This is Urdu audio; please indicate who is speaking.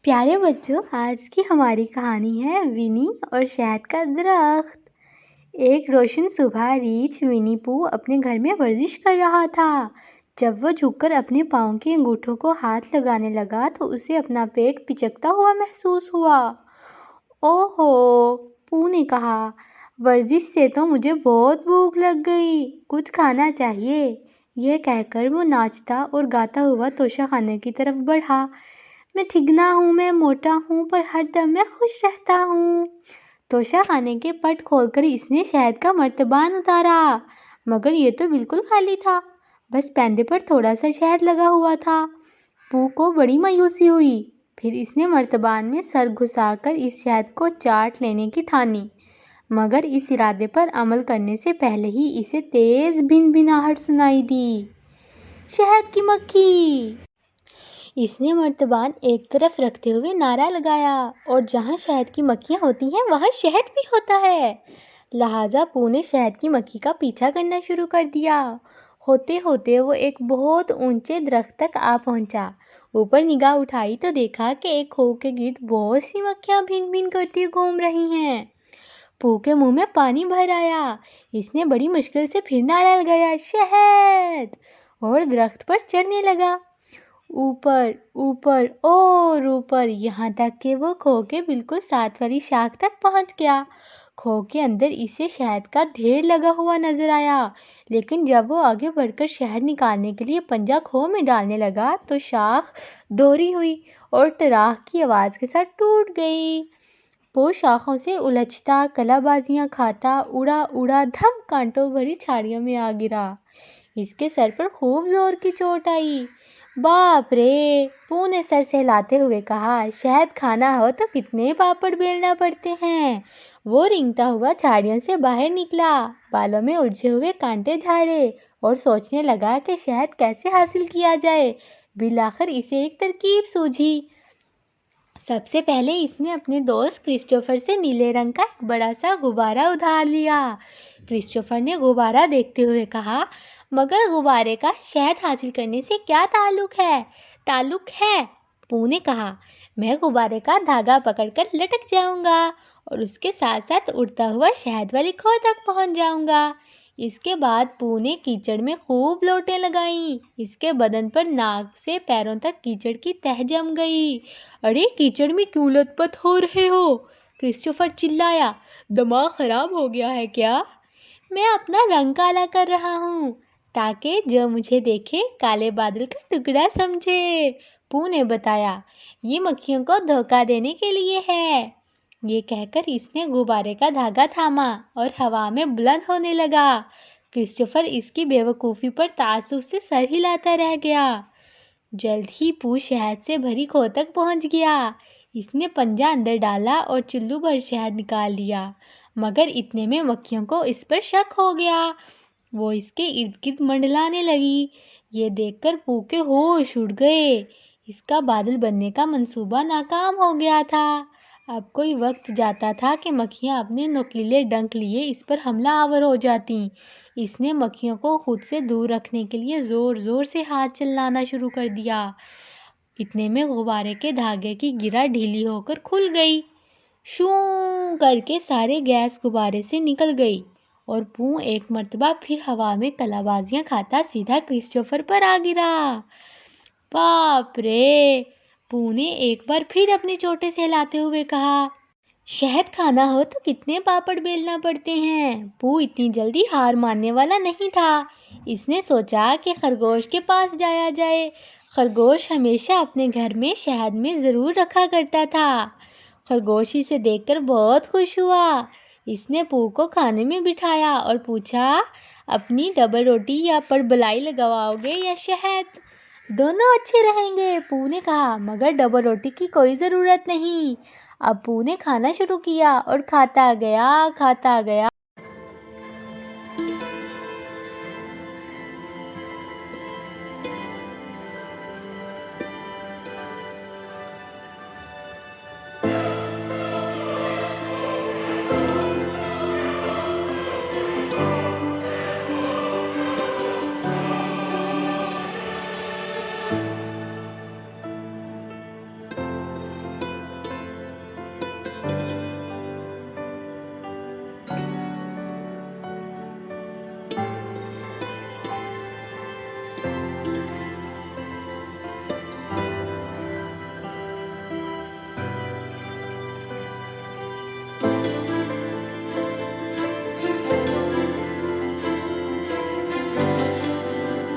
Speaker 1: پیارے بچوں، آج کی ہماری کہانی ہے ونی اور شہد کا درخت۔ ایک روشن صبح ریچھ ونی پو اپنے گھر میں ورزش کر رہا تھا۔ جب وہ جھک کر اپنے پاؤں کے انگوٹھوں کو ہاتھ لگانے لگا تو اسے اپنا پیٹ پچکتا ہوا محسوس ہوا۔ اوہ ہو، پو نے کہا، ورزش سے تو مجھے بہت بھوک لگ گئی، کچھ کھانا چاہیے۔ یہ کہہ کر وہ ناچتا اور گاتا ہوا توشہ خانے کی طرف بڑھا۔ میں ٹھگنا ہوں، میں موٹا ہوں، پر ہر دم میں خوش رہتا ہوں۔ توشہ خانے کے پٹ کھول کر اس نے شہد کا مرتبان اتارا، مگر یہ تو بالکل خالی تھا، بس پیندے پر تھوڑا سا شہد لگا ہوا تھا۔ پو کو بڑی مایوسی ہوئی، پھر اس نے مرتبان میں سر گھسا کر اس شہد کو چاٹ لینے کی ٹھانی، مگر اس ارادے پر عمل کرنے سے پہلے ہی اسے تیز بھن بھناہٹ سنائی دی۔ شہد کی مکھی! اس نے مرتبان ایک طرف رکھتے ہوئے نعرہ لگایا، اور جہاں شہد کی مکھیاں ہوتی ہیں وہاں شہد بھی ہوتا ہے۔ لہٰذا پو نے شہد کی مکھی کا پیچھا کرنا شروع کر دیا۔ ہوتے ہوتے وہ ایک بہت اونچے درخت تک آ پہنچا۔ اوپر نگاہ اٹھائی تو دیکھا کہ ایک کھوہ کے گرد بہت سی مکھیاں بھین بھین کرتی گھوم رہی ہیں۔ پو کے منہ میں پانی بھر آیا۔ اس نے بڑی مشکل سے پھر نعرہ لگایا، شہد! اور درخت پر چڑھنے لگا، اوپر اوپر اور اوپر، یہاں تک کہ وہ کھوہ کے بالکل ساتھ والی شاخ تک پہنچ گیا۔ کھوہ کے اندر اسے شہد کا ڈھیر لگا ہوا نظر آیا، لیکن جب وہ آگے بڑھ کر شہد نکالنے کے لیے پنجہ کھوہ میں ڈالنے لگا تو شاخ دوہری ہوئی اور ٹراخ کی آواز کے ساتھ ٹوٹ گئی۔ پو شاخوں سے الجھتا، کلا بازیاں کھاتا، اڑا اڑا دھم کانٹوں بھری جھاڑیوں میں آ گرا۔ اس کے سر پر خوب زور کی چوٹ آئی۔ باپ رے! پو نے سر سہلاتے ہوئے کہا، شہد کھانا ہو تو کتنے پاپڑ بیلنا پڑتے ہیں۔ وہ رینگتا ہوا جھاڑیوں سے باہر نکلا، بالوں میں الجھے ہوئے کانٹے جھاڑے اور سوچنے لگا کہ شہد کیسے حاصل کیا جائے۔ بالآخر اسے ایک ترکیب سوجھی۔ سب سے پہلے اس نے اپنے دوست کرسٹوفر سے نیلے رنگ کا ایک بڑا سا غبارہ ادھار لیا۔ کرسٹوفر نے غبارہ دیکھتے ہوئے کہا، مگر غبارے کا شہد حاصل کرنے سے کیا تعلق ہے؟ تعلق ہے، پو نے کہا، میں غبارے کا دھاگا پکڑ کر لٹک جاؤں گا اور اس کے ساتھ ساتھ اڑتا ہوا شہد والی کھوہ تک پہنچ جاؤں گا۔ اس کے بعد پو نے کیچڑ میں خوب لوٹیں لگائیں۔ اس کے بدن پر ناک سے پیروں تک کیچڑ کی تہہ جم گئی۔ ارے کیچڑ میں کیوں لت پت ہو رہے ہو؟ کرسٹوفر چلایا، دماغ خراب ہو گیا ہے کیا؟ میں اپنا رنگ کالا کر رہا ہوں تاکہ جو مجھے دیکھے کالے بادل کا ٹکڑا سمجھے، پو نے بتایا۔ یہ مکھیوں کو دھوکہ دینے کے لیے ہے۔ یہ کہہ کر اس نے غبارے کا دھاگا تھاما اور ہوا میں بلند ہونے لگا۔ کرسٹوفر اس کی بے وقوفی پر تعصب سے سر ہلاتا رہ گیا۔ جلد ہی پو شہد سے بھری کھوہ تک پہنچ گیا۔ اس نے پنجہ اندر ڈالا اور چلو بھر شہد نکال لیا، مگر اتنے میں مکھیوں کو اس پر شک ہو گیا۔ وہ اس کے ارد گرد منڈلانے لگی۔ یہ دیکھ کر پو کے ہوش اڑ گئے۔ اس کا بادل بننے کا منصوبہ ناکام ہو گیا تھا۔ اب کوئی وقت جاتا تھا کہ مکھیاں اپنے نوکیلے ڈنک لیے اس پر حملہ آور ہو جاتیں۔ اس نے مکھیوں کو خود سے دور رکھنے کے لیے زور زور سے ہاتھ چلانا شروع کر دیا۔ اتنے میں غبارے کے دھاگے کی گرہ ڈھیلی ہو کر کھل گئی۔ شوں کر کے سارے گیس غبارے سے نکل گئی اور پو ایک مرتبہ پھر ہوا میں کلا بازیاں کھاتا سیدھا کرسٹوفر پر آ گرا۔ باپ رے! پو نے ایک بار پھر اپنے چوٹے سہلاتے ہوئے کہا، شہد کھانا ہو تو کتنے پاپڑ بیلنا پڑتے ہیں۔ پو اتنی جلدی ہار ماننے والا نہیں تھا۔ اس نے سوچا کہ خرگوش کے پاس جایا جائے۔ خرگوش ہمیشہ اپنے گھر میں شہد میں ضرور رکھا کرتا تھا۔ خرگوش اسے دیکھ کر بہت خوش ہوا۔ اس نے پو کو کھانے میں بٹھایا اور پوچھا، اپنی ڈبل روٹی یا پر بلائی لگواؤ گے یا شہد؟ دونوں اچھے رہیں گے، پو نے کہا، مگر ڈبل روٹی کی کوئی ضرورت نہیں۔ اب پو نے کھانا شروع کیا اور کھاتا گیا۔